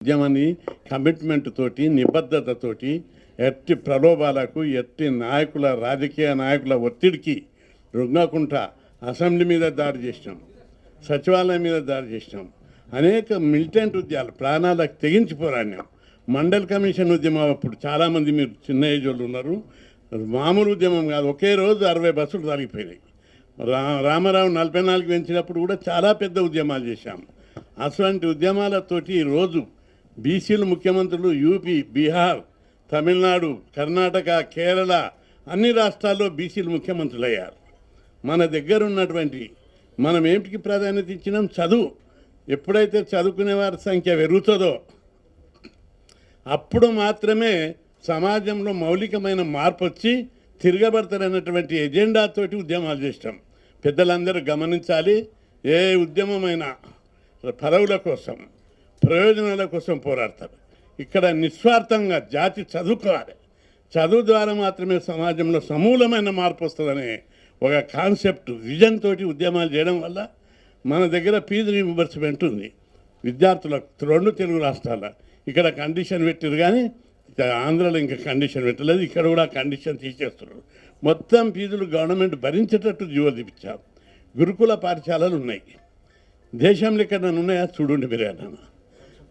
ఉద్యమాన్ని కమిట్మెంట్ తోటి నిబద్ధతతోటి ఎట్టి ప్రలోభాలకు ఎట్టి నాయకుల రాజకీయ నాయకుల ఒత్తిడికి రుగ్గకుండా అసెంబ్లీ మీద దాడి చేసినాం, సచివాలయం మీద దాడి చేసినాం, అనేక మిలిటెంట్ ఉద్యమాలు ప్రాణాలకు తెగించి పోరాడినాం. మండల్ కమిషన్ ఉద్యమం అప్పుడు చాలామంది మీరు చిన్న ఏజ్ వాళ్ళు ఉన్నారు. మామూలు ఉద్యమం కాదు, ఒకే రోజు 60 బస్సులు తగిలిపోయినాయి. రామారావు 44 పెంచినప్పుడు కూడా చాలా పెద్ద ఉద్యమాలు చేశాం. అటువంటి ఉద్యమాలతోటి ఈరోజు బీసీలు ముఖ్యమంత్రులు యూపీ, బీహార్, తమిళనాడు, కర్ణాటక, కేరళ అన్ని రాష్ట్రాల్లో బీసీలు ముఖ్యమంత్రులు అయ్యారు. మన దగ్గర ఉన్నటువంటి మనం ఏమిటికి ప్రాధాన్యత ఇచ్చినాం? చదువు. ఎప్పుడైతే చదువుకునే వారి సంఖ్య పెరుగుతుందో అప్పుడు మాత్రమే సమాజంలో మౌలికమైన మార్పు వచ్చి తిరగబడతారన్నటువంటి ఎజెండాతోటి ఉద్యమాలు చేస్తాం. పెద్దలందరూ గమనించాలి. ఏ ఉద్యమమైనా పదవుల కోసం, ప్రయోజనాల కోసం పోరాడతారు. ఇక్కడ నిస్వార్థంగా జాతి చదువుకోవాలి. చదువు ద్వారా మాత్రమే సమాజంలో సమూలమైన మార్పు వస్తుందనే ఒక కాన్సెప్ట్, విజన్ తోటి ఉద్యమాలు చేయడం వల్ల మన దగ్గర ఫీజు రీయింబర్స్మెంట్ ఉంది విద్యార్థులకు 2 తెలుగు రాష్ట్రాల్లో. ఇక్కడ కండిషన్ పెట్టారు కానీ ఆంధ్రలో ఇంకా కండిషన్ పెట్టలేదు. ఇక్కడ కూడా కండిషన్ తీసేస్తున్నారు. మొత్తం ఫీజులు గవర్నమెంట్ భరించేటట్టు జీవో తీపించారు. గురుకుల పాఠశాలలు ఉన్నాయి, దేశంలో ఎక్కడ ఉన్నాయా చూడండి మీరేనా.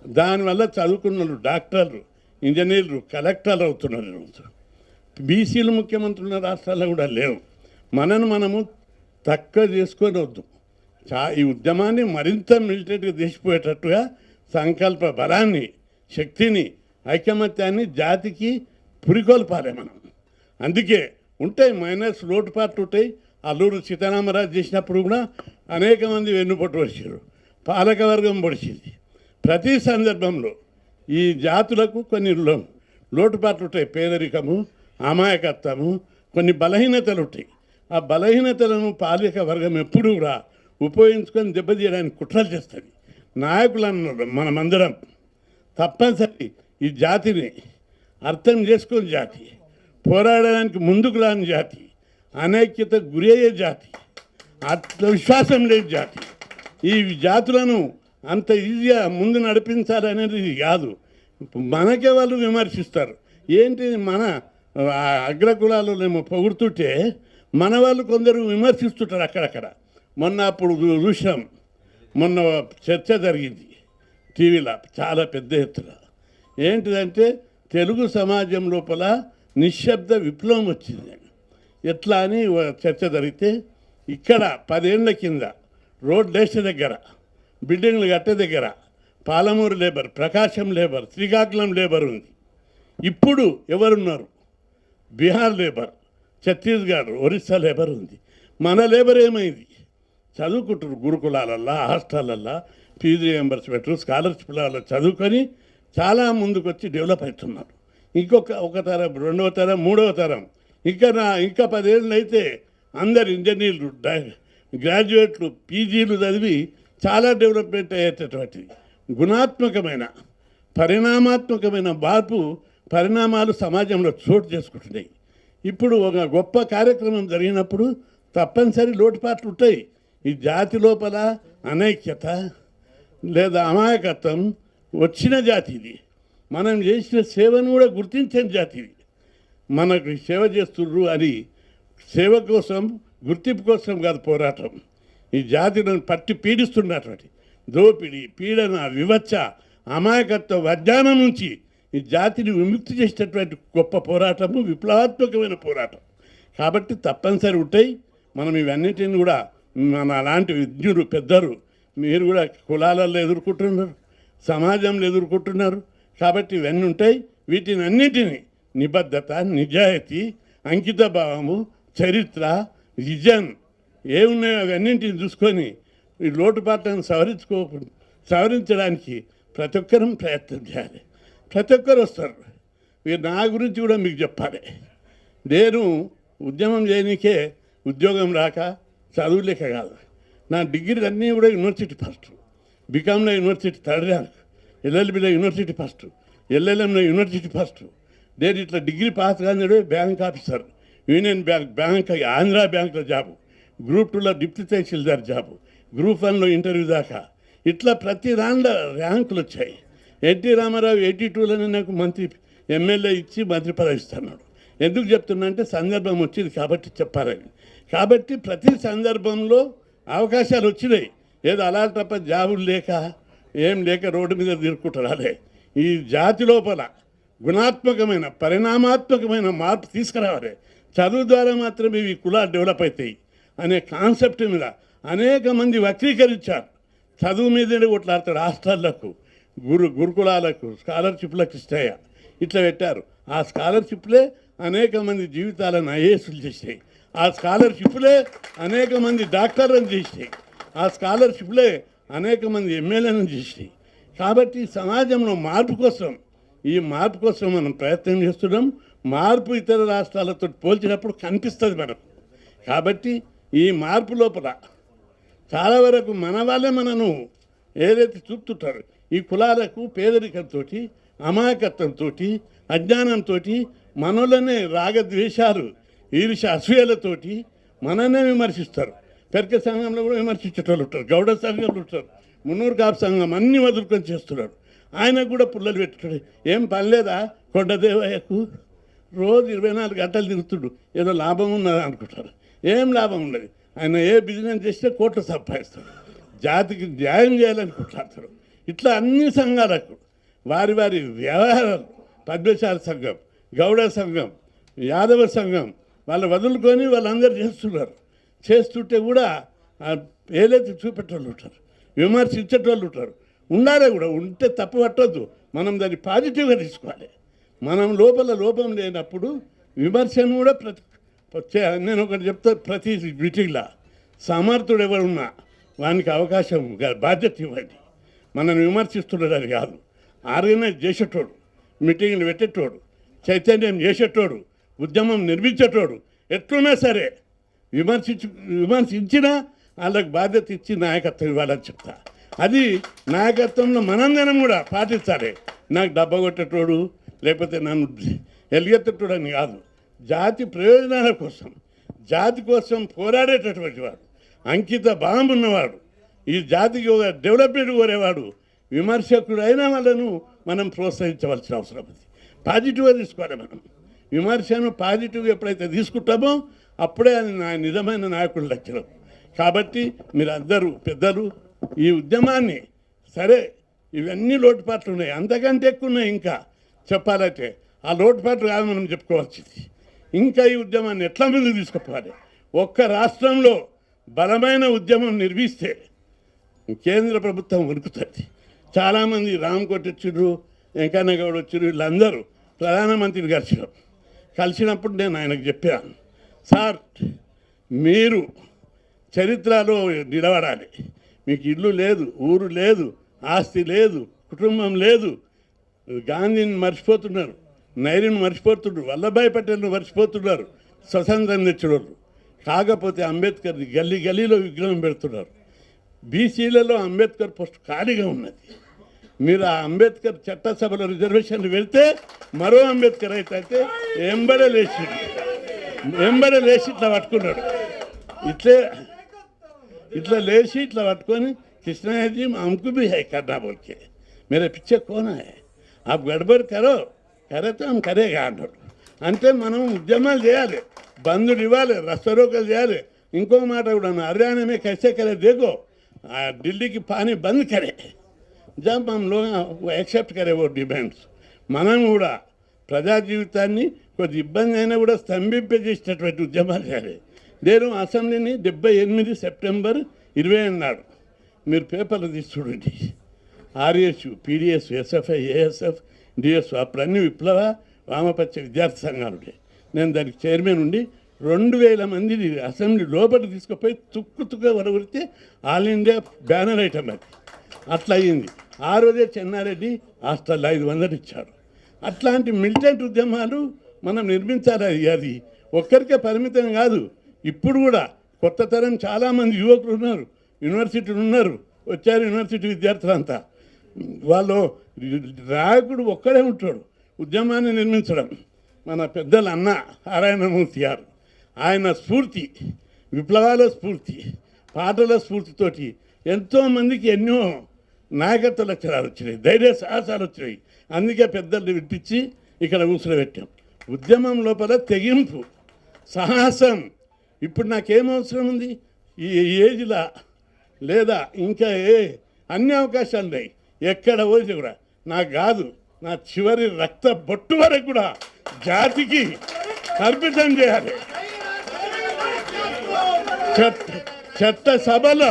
దానివల్ల చదువుకున్న డాక్టర్లు, ఇంజనీర్లు, కలెక్టర్లు అవుతున్నారు ఈరోజు. బీసీలు ముఖ్యమంత్రుల రాష్ట్రాల్లో కూడా లేవు. మనము తక్కువ చేసుకొని వద్దు. ఈ ఉద్యమాన్ని మరింత మిలిటరీగా తీసిపోయేటట్టుగా సంకల్ప బలాన్ని, శక్తిని, ఐకమత్యాన్ని జాతికి పురికొల్పాలి మనం. అందుకే ఉంటాయి మైనస్, లోటుపాట్లు ఉంటాయి. అల్లూరు సీతారామరాజు చేసినప్పుడు కూడా అనేక మంది వెన్నుపోటు వచ్చారు, పాలకవర్గం పొడిచింది. ప్రతి సందర్భంలో ఈ జాతులకు కొన్ని లోటుపాట్లు ఉంటాయి. పేదరికము, అమాయకత్వము, కొన్ని బలహీనతలు ఉంటాయి. ఆ బలహీనతలను పాలక వర్గం ఎప్పుడూ కూడా ఉపయోగించుకొని దెబ్బతీయడానికి కుట్రలు చేస్తుంది. నాయకులను మనమందరం తప్పనిసరి ఈ జాతిని అర్థం చేసుకుని జాతి, పోరాడడానికి ముందుకు రాని జాతి, అనైక్యత గురి అయ్యే జాతి, ఆత్మవిశ్వాసం లేని జాతి. ఈ జాతులను అంత ఈజీగా ముందు నడిపించాలనేది కాదు. మనకే వాళ్ళు విమర్శిస్తారు. ఏంటి మన అగ్రకులాలనేమో పొగుడుతుంటే మన వాళ్ళు కొందరు విమర్శిస్తుంటారు అక్కడక్కడ. మొన్న అప్పుడు చూసాం, మొన్న చర్చ జరిగింది టీవీలో చాలా పెద్ద ఎత్తున. ఏంటిదంటే తెలుగు సమాజం లోపల నిశ్శబ్ద విప్లవం వచ్చింది. ఎట్లా అని చర్చ జరిగితే ఇక్కడ 10 ఏళ్ల కింద రోడ్ లేస్ట దగ్గర, బిల్డింగ్లు కట్టే దగ్గర పాలమూరు లేబర్, ప్రకాశం లేబర్, శ్రీకాకుళం లేబర్ ఉంది. ఇప్పుడు ఎవరున్నారు? బీహార్ లేబర్, ఛత్తీస్గఢ్, ఒరిస్సా లేబర్ ఉంది. మన లేబర్ ఏమైంది? చదువుకుంటారు గురుకులాలల్లా, హాస్టళ్ళల్లో ఫీజు రియంబర్స్మెంట్, స్కాలర్షిప్లలో చదువుకొని చాలా ముందుకు వచ్చి డెవలప్ అవుతున్నారు. ఒక తరం, 2వ తరం, 3వ తరం, ఇంకా 10 ఏళ్ళు అయితే అందరు ఇంజనీర్లు, గ్రాడ్యుయేట్లు, పీజీలు చదివి చాలా డెవలప్మెంట్ అయ్యేటటువంటిది గుణాత్మకమైన, పరిణామాత్మకమైన పరిణామాలు సమాజంలో చోటు చేసుకుంటున్నాయి. ఇప్పుడు ఒక గొప్ప కార్యక్రమం జరిగినప్పుడు తప్పనిసరి లోటుపాట్లు ఉంటాయి. ఈ జాతి లోపల అనైక్యత లేదా అమాయకత్వం వచ్చిన జాతి ఇది. మనం చేసిన సేవను కూడా గుర్తించిన జాతి ఇది. మనకు సేవ చేస్తుర్రు అని సేవ కోసం, గుర్తింపు కోసం కాదు పోరాటం. ఈ జాతిని పట్టి పీడిస్తున్నటువంటి దోపిడీ, పీడన, వివచ్చ, అమాయకత్వ, అజ్ఞానం నుంచి ఈ జాతిని విముక్తి చేసేటటువంటి గొప్ప పోరాటము, విప్లవాత్మకమైన పోరాటం. కాబట్టి తప్పనిసరి ఉంటాయి. మనం ఇవన్నిటిని కూడా మన అలాంటి విజ్ఞులు, పెద్దలు, మీరు కూడా కులాలలో ఎదుర్కొంటున్నారు, సమాజంలో ఎదుర్కొంటున్నారు. కాబట్టి ఇవన్నీ ఉంటాయి. వీటిని అన్నిటినీ నిబద్ధత, నిజాయితీ, అంకిత భావము, చరిత్ర, విజన్ ఏమున్నాయో అవన్నింటిని చూసుకొని ఈ లోటుపాట్లను సవరించడానికి ప్రతి ఒక్కరం ప్రయత్నం చేయాలి. ప్రతి ఒక్కరు వస్తారు. మీరు నా గురించి కూడా మీకు చెప్పాలి. నేను ఉద్యమం చేయడానికే ఉద్యోగం రాక, చదువులేక కాదు. నా డిగ్రీలు అన్నీ కూడా యూనివర్సిటీ ఫస్ట్, బీకామ్లో యూనివర్సిటీ 3rd ర్యాంక్, ఎల్ఎల్బిలో యూనివర్సిటీ ఫస్ట్, ఎల్ఎల్ఎంలో యూనివర్సిటీ ఫస్ట్. నేను ఇట్లా డిగ్రీ పాస్ కానిదే bank officer, union bank, Andhra బ్యాంక్లో జాబు, గ్రూప్ 2లో డిప్యూటీ తహసీల్దార్ జాబు, గ్రూప్ 1లో ఇంటర్వ్యూ దాకా. ఇట్లా ప్రతి దాంట్లో ర్యాంకులు వచ్చాయి. ఎన్టీ రామారావు 82లోనే నాకు మంత్రి ఎమ్మెల్యే ఇచ్చి మంత్రి పదవి ఇస్తున్నాడు. ఎందుకు చెప్తున్నా అంటే సందర్భం వచ్చింది కాబట్టి చెప్పాలని. కాబట్టి ప్రతి సందర్భంలో అవకాశాలు వచ్చినాయి. ఏదో అలా తప్ప జాబులు లేక ఏం లేక రోడ్డు మీద తిరుక్కుంటారు. అదే ఈ జాతి లోపల గుణాత్మకమైన పరిణామాత్మకమైన మార్పు తీసుకురావాలి. చదువు ద్వారా మాత్రమే ఈ కులాలు డెవలప్ అవుతాయి అనే కాన్సెప్ట్ మీద అనేక మంది వక్రీకరించారు. చదువు మీదనే కొట్లాడతారు. హాస్టళ్లకు, గురుకులాలకు, స్కాలర్షిప్లకు ఇస్తాయా ఇట్లా పెట్టారు. ఆ స్కాలర్షిప్లే అనేక మంది జీవితాలను ఐఏఎస్లు చేసాయి. ఆ స్కాలర్షిప్లే అనేక మంది డాక్టర్లను చేసాయి. ఆ స్కాలర్షిప్లే అనేక మంది ఎమ్మెల్యేలను చేసాయి. కాబట్టి సమాజంలో మార్పు కోసం, ఈ మార్పు కోసం మనం ప్రయత్నం చేస్తున్నాం. మార్పు ఇతర రాష్ట్రాలతో పోల్చినప్పుడు కనిపిస్తుంది మనకు. కాబట్టి ఈ మార్పు లోపల చాలా వరకు మన వాళ్ళే మనను ఏదైతే చూపుతుంటారు, ఈ కులాలకు పేదరికంతో, అమాయకత్వంతో, అజ్ఞానంతో మనలోనే రాగద్వేషాలు, ఈర్ష అసూయలతోటి మననే విమర్శిస్తారు. పెరక సంఘంలో కూడా విమర్శించేటోళ్ళు ఉంటారు, గౌడ సంఘంలో ఉంటారు, మున్నూరు కాపు సంఘం అన్నీ వదులుకొని చేస్తున్నాడు. ఆయనకు కూడా పుల్లలు పెట్టుతాడు. ఏం పనిలేదా కొండదేవయ్యకు? రోజు 24 గంటలు తిరుగుతుడు, ఏదో లాభం ఉన్నది అనుకుంటారు. ఏం లాభం ఉండదు. ఆయన ఏ బిజినెస్ చేస్తే కోట్లు సంపాదిస్తాడు. జాతికి న్యాయం చేయాలని కొట్లాడతాడు. ఇట్లా అన్ని సంఘాలకు వారి వారి వ్యవహారాలు, పద్మశాల సంఘం, గౌడ సంఘం, యాదవ సంఘం వాళ్ళు వదులుకొని వాళ్ళందరూ చేస్తున్నారు. చేస్తుంటే కూడా ఏదైతే చూపెట్టేవాళ్ళు ఉంటారు, విమర్శించేటోళ్ళు ఉంటారు. ఉండాలి కూడా, ఉంటే తప్పు పట్టద్దు. మనం దాన్ని పాజిటివ్గా తీసుకోవాలి. మనం లోపం లేనప్పుడు విమర్శను కూడా నేను ఒకటి చెప్తా, ప్రతి మీటింగ్లో సమర్థుడు ఎవరున్నా వానికి అవకాశం, బాధ్యత ఇవ్వండి. మనం విమర్శిస్తున్నాడని కాదు, ఆర్గనైజ్ చేసేటోడు, మీటింగ్లు పెట్టేటోడు, చైతన్యం చేసేటోడు, ఉద్యమం నిర్మించేటోడు ఎట్లున్నా సరే విమర్శించినా వాళ్ళకి బాధ్యత ఇచ్చి నాయకత్వం ఇవ్వాలని చెప్తా. అది నాయకత్వంలో మనందరం కూడా పాటించాలి. నాకు డబ్బా కొట్టేటోడు లేకపోతే నన్ను ఎలుగెత్తటోడు అని కాదు. జాతి ప్రయోజనాల కోసం, జాతి కోసం పోరాడేటటువంటి వాడు, అంకిత భావం ఉన్నవాడు, ఈ జాతికి ఒక డెవలప్మెంట్ కోరేవాడు, విమర్శకుడు అయిన వాళ్ళను మనం ప్రోత్సహించవలసిన అవసరం ఉంది. పాజిటివ్గా తీసుకోవాలి. మనం విమర్శను పాజిటివ్గా ఎప్పుడైతే తీసుకుంటామో అప్పుడే అది నిజమైన నాయకుడు లక్షణం. కాబట్టి మీరందరూ పెద్దలు ఈ ఉద్యమాన్ని, సరే ఇవన్నీ లోటుపాట్లు ఉన్నాయి, అంతకంటే ఎక్కువ ఉన్నాయి ఇంకా చెప్పాలంటే. ఆ లోటుపాట్లు కాదు మనం చెప్పుకోవాల్సింది. ఇంకా ఈ ఉద్యమాన్ని ఎట్లా ముందుకు తీసుకుపోవాలి. ఒక్క రాష్ట్రంలో బలమైన ఉద్యమం నిర్మిస్తే కేంద్ర ప్రభుత్వం ఉరుకుతుంది. చాలామంది రామకోటి వచ్చిర్రు, వెంకన్న గౌడ్ వచ్చిర్రు, వీళ్ళందరూ ప్రధానమంత్రిని కలిసినప్పుడు నేను ఆయనకు చెప్పాను, సార్ మీరు చరిత్రలో నిలబడాలి. మీకు ఇల్లు లేదు, ఊరు లేదు, ఆస్తి లేదు, కుటుంబం లేదు, గాంధీని మర్చిపోతున్నారు, నైరుని మర్చిపోతున్నారు, వల్లభాయ్ పటేల్ను మర్చిపోతున్నారు, స్వతంత్రం తెచ్చినోళ్ళు. కాకపోతే అంబేద్కర్ గల్లీ గల్లీలో విగ్రహం పెడుతున్నారు. బీసీలలో అంబేద్కర్ పోస్ట్ ఖాళీగా ఉన్నది. మీరు ఆ అంబేద్కర్ చట్టసభలో రిజర్వేషన్లు వెళ్తే మరో అంబేద్కర్ అయితే ఎంబడే లేచి ఇట్లా పట్టుకున్నాడు. ఇట్లా లేచి ఇట్లా పట్టుకొని कृष्णा जी हमको भी है करना बोल के मेरे पीछे कौन है आप गड़बड़ करो करे तो हम करेगा అన్నాడు. అంటే మనం ఉద్యమాలు చేయాలి, బంధులు ఇవ్వాలి, రస్తరోకలు చేయాలి. ఇంకో మాట కూడా हरियाणा में कैसे करे देखो दिल्ली की पानी बंद करे जब हम लोग वो एक्सेप्ट करे वो डिमांड्स. మనం కూడా ప్రజా జీవితాన్ని కొద్ది ఇబ్బంది అయినా కూడా స్తంభింపజేసేటటువంటి ఉద్యమాలు చేయాలి. నేను అసెంబ్లీని 78 సెప్టెంబర్ 20 అన్నాడు. మీరు పేపర్లు తీసి చూడండి. RSU, PDS, SFI, ASF, DS అప్పుడన్నీ విప్లవ వామపక్ష విద్యార్థి సంఘాలు. నేను దానికి చైర్మన్ ఉండి 2000 మందిని అసెంబ్లీ లోపలికి తీసుకుపోయి తుక్కు వరవరితే ఆల్ ఇండియా బ్యానర్ ఐటమ్ అది అట్లా అయ్యింది. ఆ రోజే చెన్నారెడ్డి హాస్టల్ 500 ఇచ్చారు. అట్లాంటి మిలిటెంట్ ఉద్యమాలు మనం నిర్మించాలి. అది ఒక్కరికే పరిమితం కాదు. ఇప్పుడు కూడా కొత్త తరం చాలామంది యువకులు ఉన్నారు, యూనివర్సిటీలు ఉన్నారు, వచ్చారు యూనివర్సిటీ విద్యార్థులంతా. వాళ్ళు నాయకుడు ఒక్కడే ఉంటాడు ఉద్యమాన్ని నిర్మించడం. మన పెద్దల అన్న నారాయణమూర్తి గారు, ఆయన స్ఫూర్తి, విప్లవాల స్ఫూర్తి, పాటల స్ఫూర్తితోటి ఎంతోమందికి ఎన్నో నాయకత్వ లక్షణాలు వచ్చినాయి, ధైర్య సాహసాలు వచ్చినాయి. అందుకే పెద్దల్ని విట్టించి ఇక్కడ కూర్చోబెట్టాం. ఉద్యమం లోపల తెగింపు, సాహసం. ఇప్పుడు నాకేం అవసరం ఉంది ఈ ఏజ్లా, లేదా ఇంకా అన్ని అవకాశాలు ఉన్నాయి. ఎక్కడ పోతే కూడా నాకు కాదు, నా చివరి రక్త బొట్టు వరకు కూడా జాతికి అర్పితం చేయాలి. చట్టసభలో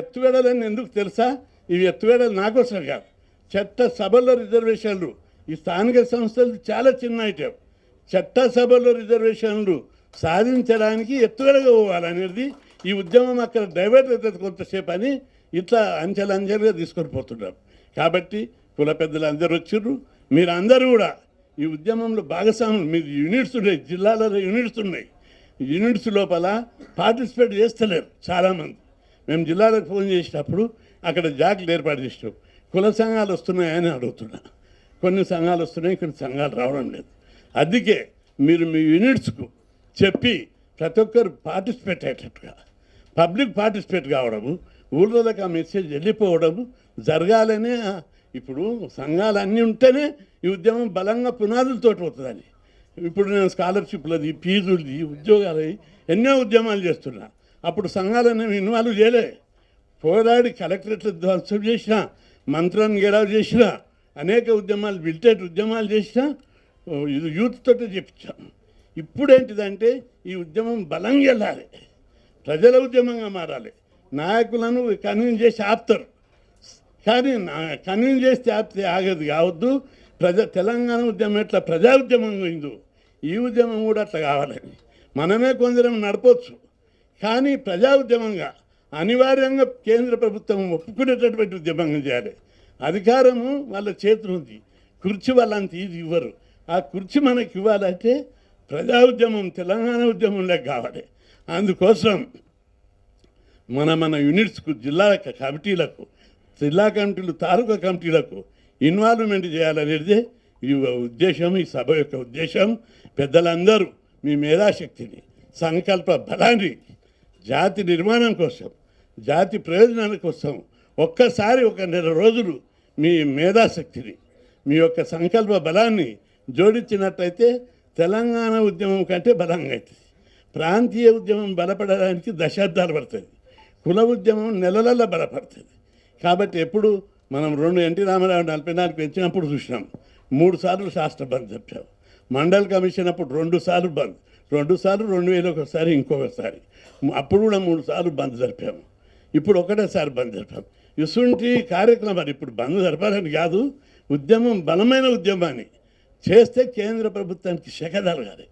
ఎత్తుగడలని ఎందుకు తెలుసా? ఇవి ఎత్తుగడలు నాకోసం కాదు. చట్టసభలో రిజర్వేషన్లు ఈ స్థానిక సంస్థలు చాలా చిన్న ఐటెం. చట్టసభలో రిజర్వేషన్లు సాధించడానికి ఎత్తుగడగా పోవాలనేది ఈ ఉద్యమం అక్కడ డైవర్ట్ అవుతుంది కొంతసేపు అని ఇట్లా అంచెలంచెలుగా తీసుకొని పోతున్నారు. కాబట్టి కుల పెద్దలు అందరూ వచ్చిర్రు. మీరందరూ కూడా ఈ ఉద్యమంలో భాగస్వాములు. మీరు యూనిట్స్ ఉన్నాయి, జిల్లాలలో యూనిట్స్ ఉన్నాయి. యూనిట్స్ లోపల పార్టిసిపేట్ చేస్తలేరు చాలామంది. మేము జిల్లాలకు ఫోన్ చేసినప్పుడు అక్కడ జాకులు ఏర్పాటు చేసినాం. కుల సంఘాలు వస్తున్నాయని అడుగుతున్నా. కొన్ని సంఘాలు వస్తున్నాయి, కొన్ని సంఘాలు రావడం లేదు. అందుకే మీరు మీ యూనిట్స్కు చెప్పి ప్రతి ఒక్కరు పార్టిసిపేట్ అయ్యేటట్టుగా, పబ్లిక్ పార్టిసిపేట్ కావడము, ఊళ్ళోకి ఆ మెసేజ్ వెళ్ళిపోవడము జరగాలనే. ఇప్పుడు సంఘాలు అన్నీ ఉంటేనే ఈ ఉద్యమం బలంగా పునాదులతో పోతుందని. ఇప్పుడు నేను స్కాలర్షిప్లది, ఫీజులది, ఉద్యోగాలది ఎన్నో ఉద్యమాలు చేస్తున్నా. అప్పుడు సంఘాలను ఇన్వాల్వ్ చేయలే. పోరాడి కలెక్టరేట్లు ధ్వంసం చేసిన, మంత్రాన్ని గెరావ్ చేసిన, అనేక ఉద్యమాలు, బిల్టెడ్ ఉద్యమాలు చేసిన, ఇది యూత్ తోటే చెప్పించాను. ఇప్పుడేంటిదంటే ఈ ఉద్యమం బలంగా వెళ్ళాలి, ప్రజల ఉద్యమంగా మారాలి. నాయకులను కన్విన్స్ చేసి ఆపుతారు, కానీ కన్విన్స్ చేస్తే ఆపితే ఆగదు కావద్దు. తెలంగాణ ఉద్యమం ఎట్లా ప్రజా ఉద్యమం అయిందో ఈ ఉద్యమం కూడా అట్లా కావాలని మనమే కొందరం నడపవచ్చు. కానీ ప్రజా ఉద్యమంగా అనివార్యంగా కేంద్ర ప్రభుత్వం ఒప్పుకునేటటువంటి ఉద్యమంగా చేయాలి. అధికారము వాళ్ళ చేతులు ఉంది, కుర్చీ వాళ్ళంత ఇది ఇవ్వరు. ఆ కుర్చీ మనకి ఇవ్వాలంటే ప్రజా ఉద్యమం, తెలంగాణ ఉద్యమంలో కావాలి. అందుకోసం మన యూనిట్స్కు, జిల్లా కమిటీలకు, జిల్లా కమిటీలు, తాలూకా కమిటీలకు ఇన్వాల్వ్మెంట్ చేయాలనేది ఈ ఉద్దేశం, ఈ సభ యొక్క ఉద్దేశం. పెద్దలందరూ మీ మేధాశక్తిని, సంకల్ప బలాన్ని జాతి నిర్మాణం కోసం, జాతి ప్రయోజనాల కోసం ఒక్కసారి ఒక నెల రోజులు మీ మేధాశక్తిని, మీ యొక్క సంకల్ప బలాన్ని జోడించినట్టయితే తెలంగాణ ఉద్యమం కంటే బలంగా అవుతుంది. ప్రాంతీయ ఉద్యమం బలపడడానికి దశాబ్దాలు పడుతుంది, కుల ఉద్యమం నెలలలో బలపడుతుంది. కాబట్టి ఎప్పుడు మనం ఎన్టీ రామారావు 44 పెంచినప్పుడు చూసినాం, 3 సార్లు శాస్త్ర బంద్ చెప్పాము. మండల్ కమిషన్ అప్పుడు 2 సార్లు బంద్, 2 సార్లు 2000 ఒకసారి, ఇంకొకసారి, అప్పుడు కూడా 3 సార్లు బంద్ జరిపాము. ఇప్పుడు ఒకటేసారి బంద్ జరిపాము. ఇసుంటి కార్యక్రమాలు ఇప్పుడు బంద్ జరపాలని కాదు, ఉద్యమం బలమైన ఉద్యమాన్ని చేస్తే కేంద్ర ప్రభుత్వానికి శక తలగాలి,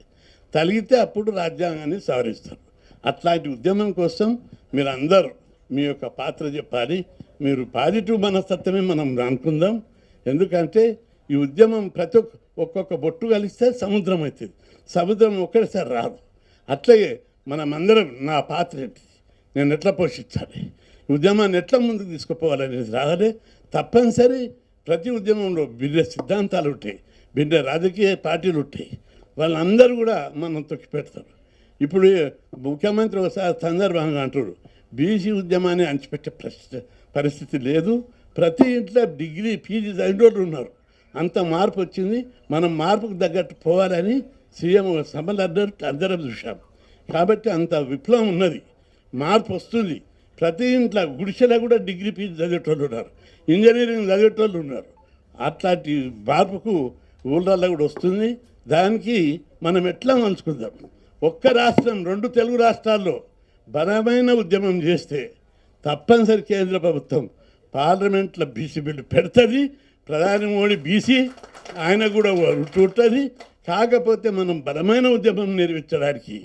తలిగితే అప్పుడు రాజ్యాంగాన్ని సవరిస్తారు. అట్లాంటి ఉద్యమం కోసం మీరు అందరూ మీ యొక్క పాత్ర చెప్పాలి. మీరు పాజిటివ్ మనస్తత్వమే మనం అనుకుందాం. ఎందుకంటే ఈ ఉద్యమం ఒక్కొక్క బొట్టు కలిస్తే సముద్రం అవుతుంది. సముద్రం ఒక్కడిసారి రాదు. అట్లాగే మనమందరం నా పాత్ర ఏంటి, నేను ఎట్లా పోషించాలి, ఉద్యమాన్ని ఎట్లా ముందుకు తీసుకుపోవాలనేది రావాలి. తప్పనిసరి ప్రతి ఉద్యమంలో భిన్న సిద్ధాంతాలు ఉంటాయి, భిన్న రాజకీయ పార్టీలు ఉంటాయి. వాళ్ళందరూ కూడా మనం తొక్కిపెడతారు. ఇప్పుడు ముఖ్యమంత్రి ఒకసారి సందర్భంగా అంటారు, బీసీ ఉద్యమాన్ని అణచిపెట్టే పరిస్థితి లేదు, ప్రతి ఇంట్లో డిగ్రీ పీజీ చదివిన వాళ్ళు ఉన్నారు. అంత మార్పు వచ్చింది, మనం మార్పుకు తగ్గట్టు పోవాలని సీఎం సభలు అందరం చూసాం. కాబట్టి అంత విప్లవం ఉన్నది, మార్పు వస్తుంది. ప్రతి ఇంట్లో గుడిసెలో కూడా డిగ్రీ పీజీ చదివేటోళ్ళు ఉన్నారు, ఇంజనీరింగ్ చదివేటోళ్ళు ఉన్నారు. అట్లాంటి మార్పుకు ఊళ్ళల్లో కూడా వస్తుంది. దానికి మనం ఎట్లా మలుచుకుందాం. ఒక్క రాష్ట్రం, 2 తెలుగు రాష్ట్రాల్లో బలమైన ఉద్యమం చేస్తే తప్పనిసరి కేంద్ర ప్రభుత్వం పార్లమెంట్లో బీసీ బిల్లు పెడుతుంది. ప్రధాని మోడీ బీసీ, ఆయన కూడా ఉంటుంది. కాకపోతే మనం బలమైన ఉద్యమం నిర్మించడానికి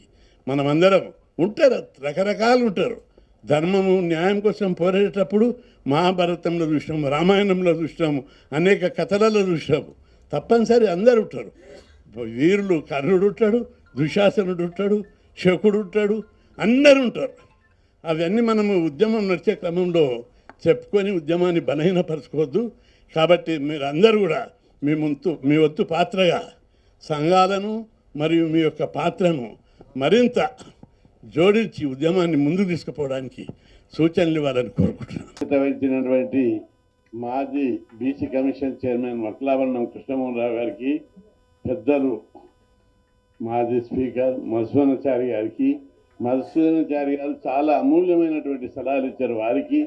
మనమందరం ఉంటారు, రకరకాలు ఉంటారు. ధర్మము, న్యాయం కోసం పోరాడేటప్పుడు మహాభారతంలో చూసినాము, రామాయణంలో చూసినాము, అనేక కథలలో చూసినాము. తప్పనిసరి అందరు ఉంటారు. వీరులు, కర్ణుడు ఉంటాడు, దుశాసనుడు ఉంటాడు, శకుడు ఉంటాడు, అందరు ఉంటారు. అవన్నీ మనము ఉద్యమం నడిచే క్రమంలో చెప్పుకొని ఉద్యమాన్ని బలహీనపరచుకోవద్దు. కాబట్టి మీరు అందరూ కూడా మీ వంతు పాత్రగా సంఘాలను మరియు మీ యొక్క పాత్రను మరింత జోడించి ఉద్యమాన్ని ముందుకు తీసుకుపోవడానికి సూచనలు ఇవ్వాలని కోరుకుంటున్నాను. వహించినటువంటి మాజీ BC commission chairman Vakulabharanam Krishnamohan గారికి, పెద్దలు మాజీ స్పీకర్ మధుసూదనాచారి గారికి, మధుసూదనాచారి గారు చాలా అమూల్యమైనటువంటి సలహాలు ఇచ్చారు. వారికి,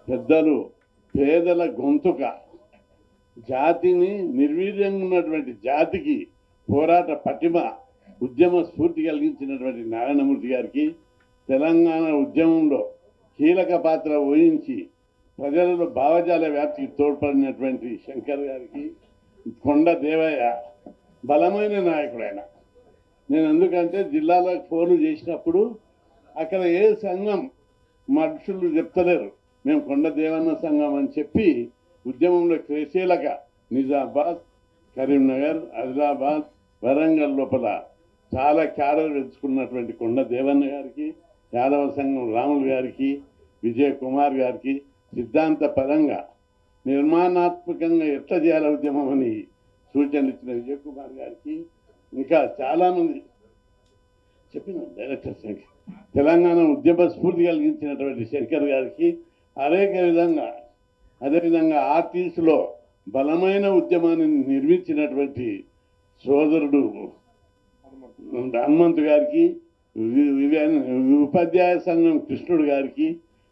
పెద్దలు పేదల గొంతుక, జాతిని నిర్వీర్యంగా ఉన్నటువంటి జాతికి పోరాట పటిమ, ఉద్యమ స్ఫూర్తి కలిగించినటువంటి నారాయణమూర్తి గారికి, తెలంగాణ ఉద్యమంలో కీలక పాత్ర వహించి ప్రజలలో భావజాల వ్యాప్తికి తోడ్పడినటువంటి శంకర్ గారికి, కొండ దేవయ్య బలమైన నాయకుడు ఆయన. నేను ఎందుకంటే జిల్లాలకు ఫోన్లు చేసినప్పుడు అక్కడ ఏ సంఘం మనుషులు చెప్తలేరు, మేము కొండ దేవన్న సంఘం అని చెప్పి ఉద్యమంలో క్రియాశీలక నిజామాబాద్, కరీంనగర్, ఆదిలాబాద్, వరంగల్ లోపల చాలా క్యాడర్ పెంచుకున్నటువంటి కొండ దేవన్న గారికి, యాదవ సంఘం రాములు గారికి, విజయ్ కుమార్ గారికి సిద్ధాంత పరంగా నిర్మాణాత్మకంగా ఎట్లా చేయాలి ఉద్యమం అని సూచనలు ఇచ్చిన విజయ్ కుమార్ గారికి, ఇంకా చాలామంది చెప్పిన డైరెక్టర్స్, తెలంగాణ ఉద్యమ స్ఫూర్తి కలిగించినటువంటి శంకర్ గారికి, అదేవిధంగా ఆర్టీసీలో బలమైన ఉద్యమాన్ని నిర్మించినటువంటి సోదరుడు హనుమంతు గారికి, ఉపాధ్యాయ సంఘం కృష్ణుడు గారికి,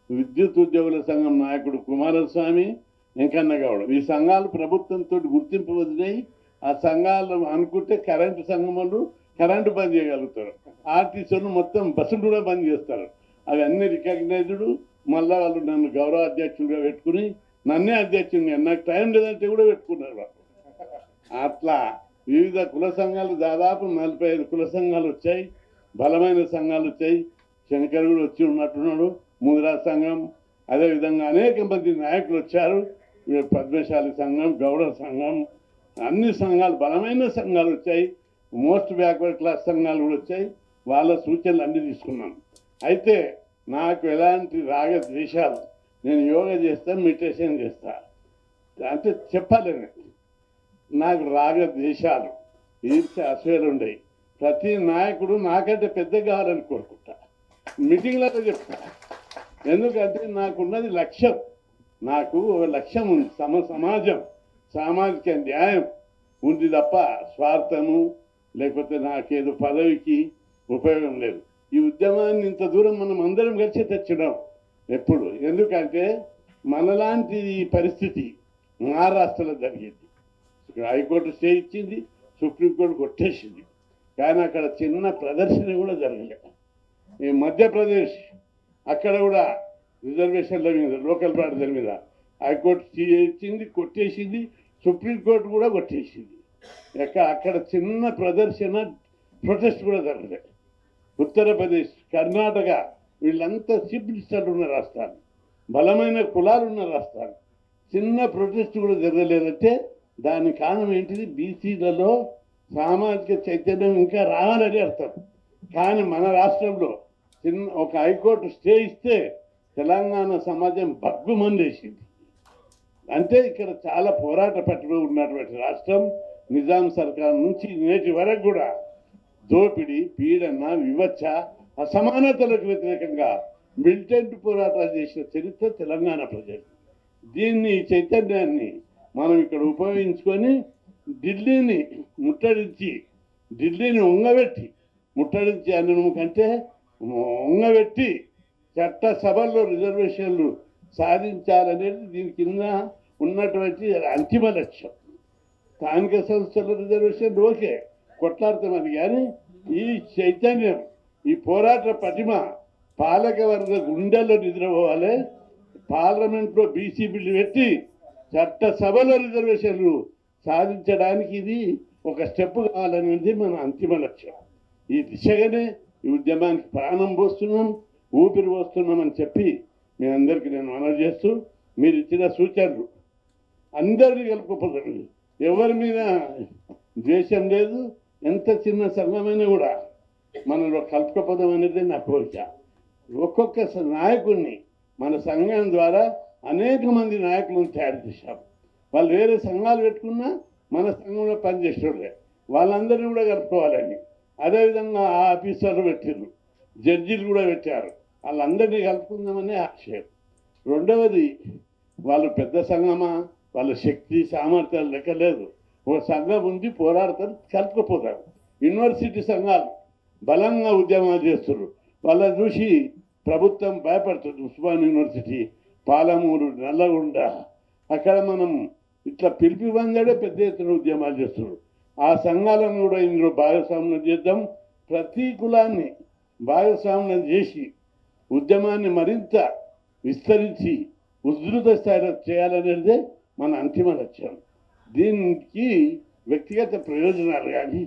విద్యుత్ ఉద్యోగుల సంఘం నాయకుడు కుమారస్వామి, వెంకన్న గౌడ్. ఈ సంఘాలు ప్రభుత్వంతో గుర్తింపు వదిలినాయి. ఆ సంఘాలు అనుకుంటే కరెంటు సంఘం వాళ్ళు కరెంటు బంద్ చేయగలుగుతారు, ఆర్టీసీలు మొత్తం బస్సులు కూడా బంద్ చేస్తారు. అవి అన్ని రికగ్నైజ్డ్. మళ్ళీ వాళ్ళు నన్ను గౌరవ అధ్యక్షుడిగా పెట్టుకుని నన్నే అధ్యక్షుడిగా, నాకు టైం లేదంటే కూడా పెట్టుకున్నారు వాళ్ళు. అట్లా వివిధ కుల సంఘాలు, దాదాపు 45 కుల సంఘాలు వచ్చాయి, బలమైన సంఘాలు వచ్చాయి. శంకర్ కూడా వచ్చి ఉన్నట్టున్నాడు, ముదిరా సంఘం, అదేవిధంగా అనేక మంది నాయకులు వచ్చారు. పద్మశాలి సంఘం, గౌడ సంఘం, అన్ని సంఘాలు, బలమైన సంఘాలు వచ్చాయి. మోస్ట్ బ్యాక్వర్డ్ క్లాస్ సంఘాలు కూడా వచ్చాయి. వాళ్ళ సూచనలు అన్నీ తీసుకున్నాను. అయితే నాకు ఎలాంటి రాగ ద్వేషాలు, నేను యోగా చేస్తా, మెడిటేషన్ చేస్తా అంటే చెప్పాలి. నాకు రాగ ద్వేషాలు, ఈర్ష్య, అసూయలు ఉండేవి. ప్రతి నాయకుడు నాకంటే పెద్ద కావాలని కోరుకుంటా, మీటింగ్లలో చెప్తా. ఎందుకంటే నాకున్నది లక్ష్యం, నాకు ఒక లక్ష్యం ఉంది, సమాజం, సామాజిక న్యాయం ఉంది తప్ప స్వార్థము లేకపోతే నాకేదో పదవికి ఉపయోగం లేదు. ఈ ఉద్యమాన్ని ఇంత దూరం మనం అందరం కలిసి తెచ్చడం ఎప్పుడు, ఎందుకంటే మనలాంటి ఈ పరిస్థితి మహారాష్ట్రలో జరిగింది. హైకోర్టు స్టే ఇచ్చింది, సుప్రీంకోర్టు కొట్టేసింది, కానీ అక్కడ చిన్న ప్రదర్శన కూడా జరగలేదు. ఈ మధ్యప్రదేశ్ అక్కడ కూడా రిజర్వేషన్ల మీద, లోకల్ బాడీల మీద హైకోర్టు స్టే ఇచ్చింది, కొట్టేసింది, సుప్రీంకోర్టు కూడా కొట్టేసింది. అక్కడ చిన్న ప్రదర్శన, ప్రొటెస్ట్ కూడా జరగలేదు. ఉత్తరప్రదేశ్, కర్ణాటక వీళ్ళంతా చీఫ్ మినిస్టర్లు ఉన్న రాష్ట్రాలు, బలమైన కులాలు ఉన్న రాష్ట్రాలు, చిన్న ప్రొటెస్ట్ కూడా జరగలేదంటే దాని కారణం ఏంటిది? బీసీలలో సామాజిక చైతన్యం ఇంకా రావాలని అర్థం. కానీ మన రాష్ట్రంలో ఒక హైకోర్టు స్టే ఇస్తే తెలంగాణ సమాజం బగ్గుమని వేసింది. అంటే ఇక్కడ చాలా పోరాట పట్టులో ఉన్నటువంటి రాష్ట్రం. నిజాం సర్కార్ నుంచి నేటి వరకు కూడా దోపిడీ, పీడన, వివక్ష, అసమానతలకు వ్యతిరేకంగా మిలిటెంట్ పోరాటాలు చేసిన చరిత్ర తెలంగాణ ప్రజలు. దీన్ని, చైతన్యాన్ని మనం ఇక్కడ ఉపయోగించుకొని ఢిల్లీని ముట్టడించి, ఢిల్లీని ముట్టడించి అన్న కంటే ఉంగబెట్టి చట్టసభల్లో రిజర్వేషన్లు సాధించాలనేది దీని కింద ఉన్నటువంటి అంతిమ లక్ష్యం. స్థానిక సంస్థల రిజర్వేషన్లు ఓకే, కొట్లాడతాం అది. కానీ ఈ చైతన్యం, ఈ పోరాట పటిమ పాలకవర్గ గుండెల్లో నిద్రపోవాలి. పార్లమెంట్లో బీసీ బిల్లు పెట్టి చట్టసభలో రిజర్వేషన్లు సాధించడానికి ఇది ఒక స్టెప్ కావాలనేది మన అంతిమ లక్ష్యం. ఈ దిశగానే ఈ ఉద్యమానికి ప్రాణం పోస్తున్నాం, ఊపిరి పోస్తున్నామని చెప్పి మీ అందరికీ నేను మనవి చేస్తూ, మీరు ఇచ్చిన సూచనలు అందరినీ కలుపుకోపోతారు. ఎవరి మీద ద్వేషం లేదు, ఎంత చిన్న సంఘమైనా కూడా మనలో కలుపుకోపోదాం అనేది నా కోరిక. ఒక్కొక్క నాయకుడిని మన సంఘం ద్వారా అనేక మంది నాయకులను తయారు చేశాం. వాళ్ళు వేరే సంఘాలు పెట్టుకున్నా మన సంఘంలో పనిచేసేవాళ్ళే, వాళ్ళందరినీ కూడా కలుపుకోవాలని. అదేవిధంగా ఆ ఆఫీసర్లు పెట్టారు, జడ్జీలు కూడా పెట్టారు, వాళ్ళందరినీ కలుపుకుందామనే ఆశయం. రెండవది, వాళ్ళు పెద్ద సంఘమా, వాళ్ళ శక్తి సామర్థ్యాలు లెక్క లేదు. ఒక సంఘం ఉంది, పోరాడతారు, కలుపుకుపోతారు. యూనివర్సిటీ సంఘాలు బలంగా ఉద్యమాలు చేస్తున్నారు. వాళ్ళని చూసి ప్రభుత్వం భయపడుతుంది. ఉస్మాన్ యూనివర్సిటీ, పాలమూరు, నల్లగొండ, అక్కడ మనం ఇట్లా పిలిపి వందడే పెద్ద ఎత్తున ఉద్యమాలు చేస్తున్నారు. ఆ సంఘాలను కూడా ఇందులో భాగస్వామ్యం చేద్దాం. ప్రతి కులాన్ని భాగస్వామ్యం చేసి ఉద్యమాన్ని మరింత విస్తరించి ఉధృత స్థాయిలో చేయాలనేదే మన అంతిమ లక్ష్యం. దీనికి వ్యక్తిగత ప్రయోజనాలు కానీ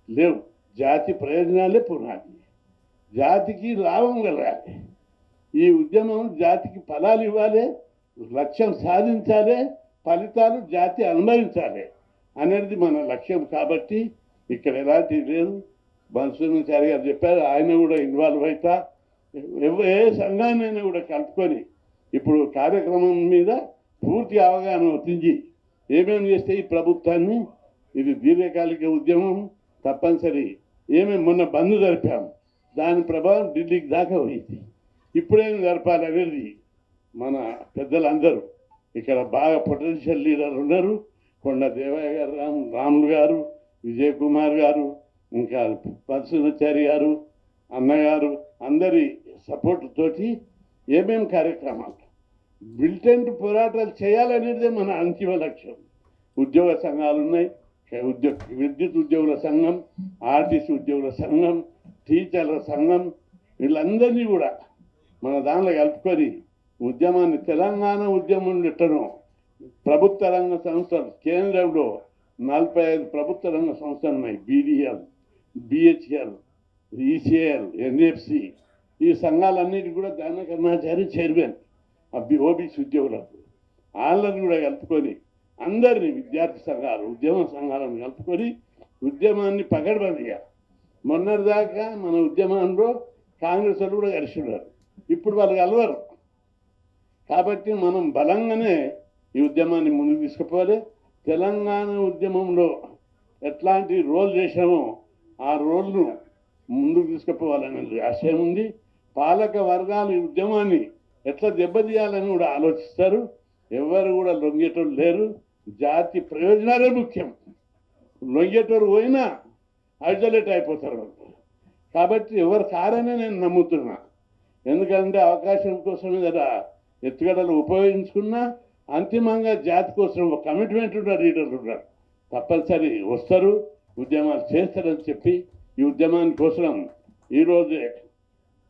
లేవు. జాతి ప్రయోజనాలే పునాది. జాతికి లాభం కలగాలి. ఈ ఉద్యమం జాతికి ఫలాలు ఇవ్వాలి, లక్ష్యం సాధించాలి, ఫలితాలు జాతి అనుభవించాలి అనేది మన లక్ష్యం. కాబట్టి ఇక్కడ ఎలాంటిది లేదు. బన్సుచారి గారు చెప్పారు, ఆయన కూడా ఇన్వాల్వ్ అవుతా ఏ సంఘాన్నైనా కూడా కలుపుకొని ఇప్పుడు కార్యక్రమం మీద పూర్తి అవగాహన వచ్చింది. ఏమేమి చేస్తే ఈ ప్రభుత్వాన్ని, ఇది దీర్ఘకాలిక ఉద్యమం తప్పనిసరి. ఏమేమి మొన్న బంద్ జరిపాము, దాని ప్రభావం ఢిల్లీకి దాకా పోయింది. ఇప్పుడేం జరపాలనేది మన పెద్దలందరూ ఇక్కడ బాగా పొటెన్షియల్ లీడర్లు ఉన్నారు. కొండ దేవయ్య గారు, రాములు గారు, విజయ్ కుమార్ గారు, ఇంకా పరశునాచారి గారు, అన్నగారు, అందరి సపోర్ట్ తోటి ఏమేం కార్యక్రమాలు మిలిటెంట్ పోరాటాలు చేయాలనేదే మన అంతిమ లక్ష్యం. ఉద్యోగ సంఘాలు ఉన్నాయి, విద్యుత్ ఉద్యోగుల సంఘం, ఆర్టీసీ ఉద్యోగుల సంఘం, టీచర్ల సంఘం, వీళ్ళందరినీ కూడా మన దానిలో కలుపుకొని ఉద్యమాన్ని, తెలంగాణ ఉద్యమం ఎట్టనో ప్రభుత్వ రంగ సంస్థలు కేంద్రంలో 45 ప్రభుత్వ రంగ సంస్థలు ఉన్నాయి. బీడీఎల్, బిహెచ్ఎల్, ఈసీఎల్, ఎన్ఎఫ్సి, ఈ సంఘాలన్నిటి కూడా దాన కర్మాచారి చైర్మన్ ఓబీసీ ఉద్యోగులకు. వాళ్ళని కూడా కలుపుకొని అందరినీ, విద్యార్థి సంఘాలు, ఉద్యమ సంఘాలను కలుపుకొని ఉద్యమాన్ని పకడ్బందీగా, మొన్నటిదాకా మన ఉద్యమంలో కాంగ్రెస్ వాళ్ళు కూడా కలిసి ఉన్నారు. ఇప్పుడు వాళ్ళు కలవరు. కాబట్టి మనం బలంగానే ఈ ఉద్యమాన్ని ముందుకు తీసుకుపోవాలి. తెలంగాణ ఉద్యమంలో ఎట్లాంటి రోల్ చేసామో ఆ రోల్ను ముందుకు తీసుకుపోవాలనేది ఆశయం ఉంది. పాలక వర్గాలు ఈ ఉద్యమాన్ని ఎట్లా దెబ్బతీయాలని కూడా ఆలోచిస్తారు. ఎవరు కూడా లొంగేటోళ్ళు లేరు. జాతి ప్రయోజనాలే ముఖ్యం. లొంగేటోరు పోయినా ఐసోలేట్ అయిపోతారు. కాబట్టి ఎవరు కారనే నేను నమ్ముతున్నా. ఎందుకంటే అవకాశం కోసమే కదా ఎత్తుగడలు ఉపయోగించుకున్నా అంతిమంగా జాతి కోసం ఒక కమిట్మెంట్ ఉన్న లీడర్లు ఉన్నారు. తప్పనిసరి వస్తారు, ఉద్యమాలు చేస్తారని చెప్పి ఈ ఉద్యమాని కోసం ఈరోజే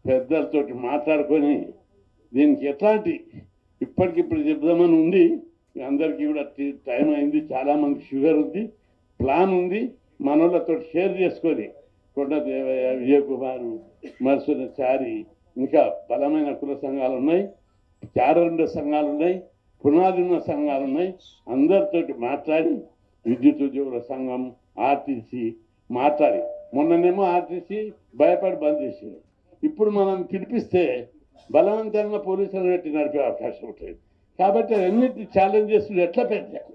పెద్దలతోటి మాట్లాడుకొని దీనికి ఎట్లాంటి ఇప్పటికిప్పుడు చెప్దామని ఉంది. అందరికీ కూడా టైం అయింది. చాలామంది షుగర్ ఉంది, ప్లాన్ ఉంది. మనోళ్ళతో షేర్ చేసుకొని కొండ దేవయ్య, విజయకుమారు, మరుసూరి, ఇంకా బలమైన కుల సంఘాలు ఉన్నాయి, చారుండ సంఘాలు ఉన్నాయి, పునాది ఉన్న సంఘాలు ఉన్నాయి. అందరితోటి మాట్లాడి విద్యుత్ ఉద్యోగుల సంఘం, ఆర్టీసీ మాట్లాడి, మొన్ననేమో ఆర్టీసీ భయపడి బంద్ చేసింది. ఇప్పుడు మనం పిలిపిస్తే బలవంతంగా పోలీసులు పెట్టి నడిపే అవకాశం ఉంటుంది. కాబట్టి అన్నిటి ఛాలెంజెస్ ఎట్లా పెంచాలి,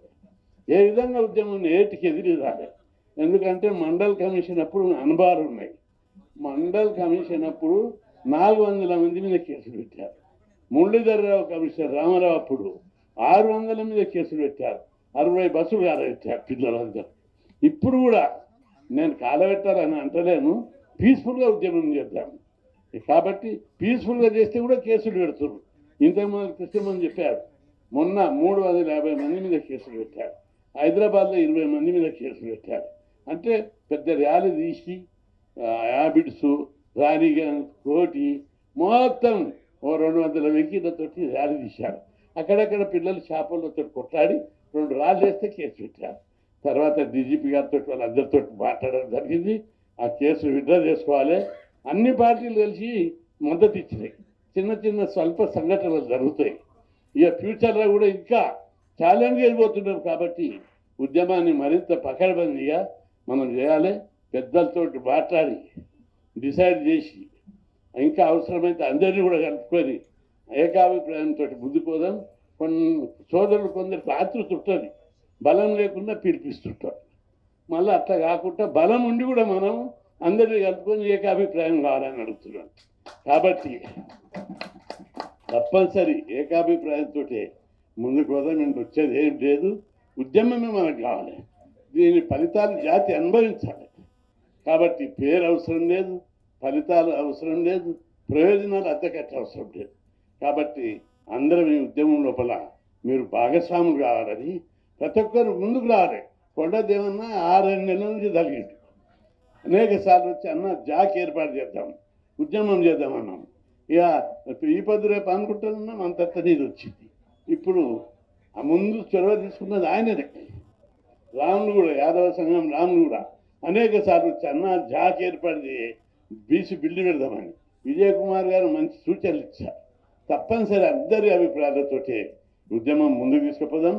ఏ విధంగా ఉద్యమం ఏటికి ఎదిరి రాలి. ఎందుకంటే మండల్ కమిషన్ అప్పుడు అనుభవాలు ఉన్నాయి. మండల్ కమిషన్ అప్పుడు 400 మంది మీద కేసులు పెట్టారు. మురళీధరరావు కమిషనర్ రామారావు అప్పుడు 600 మీద కేసులు పెట్టారు. 60 బస్సులు కాలబెట్టారు పిల్లలందరూ. ఇప్పుడు కూడా నేను కాలబెట్టాలని అంటలేను, పీస్ఫుల్గా ఉద్యమం చేద్దాం. కాబట్టి పీస్ఫుల్గా చేస్తే కూడా కేసులు పెడుతున్నారు. ఇంతకుముందు కృష్ణమని చెప్పారు, మొన్న 350 మంది మీద కేసులు పెట్టారు. హైదరాబాద్లో 20 మంది మీద కేసులు పెట్టారు. అంటే పెద్ద ర్యాలీ తీసి యాబిడ్స్, రాణిగంజ్, కోటి మొత్తం 200 వెహికల్లతోటి ర్యాలీ తీశారు. అక్కడక్కడ పిల్లలు చేపలతో కొట్లాడి 2 రాళ్ళు వేస్తే కేసు పెట్టారు. తర్వాత డీజీపీ గారితో వాళ్ళందరితో మాట్లాడడం జరిగింది. ఆ కేసు విత్డ్రా చేసుకోవాలి. అన్ని పార్టీలు కలిసి మద్దతు ఇచ్చినాయి. చిన్న చిన్న స్వల్ప సంఘటనలు జరుగుతాయి. ఇక ఫ్యూచర్లో కూడా ఇంకా ఛాలెంజ్ అయిపోతున్నాం. కాబట్టి ఉద్యమాన్ని మరింత పకడ్బందీగా మనం చేయాలి. పెద్దలతో మాట్లాడి డిసైడ్ చేసి ఇంకా అవసరమైతే అందరినీ కూడా కలుపుకొని ఏకాభిప్రాయంతో ముందుకు పోదాం. కొన్ని సోదరులు కొందరికి ఆతృత ఉంటుంది, బలం లేకుండా పిలిపిస్తుంటారు. మళ్ళీ అట్లా కాకుండా బలం ఉండి కూడా మనం అందరినీ కలుపుకొని ఏకాభిప్రాయం కావాలని అడుగుతున్నాం. కాబట్టి తప్పనిసరి ఏకాభిప్రాయంతో ముందుకు పోదాం. నేను వచ్చేది ఏం లేదు, ఉద్యమమే మనకు కావాలి. దీని ఫలితాలు జాతి అనుభవించాలి. కాబట్టి పేరు అవసరం లేదు, ఫలితాలు అవసరం లేదు, ప్రయోజనాలు అద్దెకట్ట అవసరం లేదు. కాబట్టి అందరం ఈ ఉద్యమం లోపల మీరు భాగస్వాములు కావాలని ప్రతి ఒక్కరు ముందుకు రావాలి. కొండదేవన్న 6 నెలల నుంచి జరిగింది. అనేక సార్లు వచ్చి అన్న జాక్ ఏర్పాటు చేద్దాం, ఉద్యమం చేద్దామన్నాం. ఇక ఈ పొద్దు రేపు అనుకుంటున్నాం, అంతంత నీరు వచ్చింది. ఇప్పుడు ఆ ముందు చొరవ తీసుకున్నది ఆయననే. రాములు కూడా, యాదవ సంఘం రాములు కూడా అనేక సార్లు వచ్చి అన్న జాక్ ఏర్పాటు చేయి, బీసీ బిల్లు పెడదామని విజయ్ కుమార్ గారు మంచి సూచనలు ఇచ్చారు. తప్పనిసరి అందరి అభిప్రాయాలతోటి ఉద్యమం ముందుకు తీసుకుపోదాం.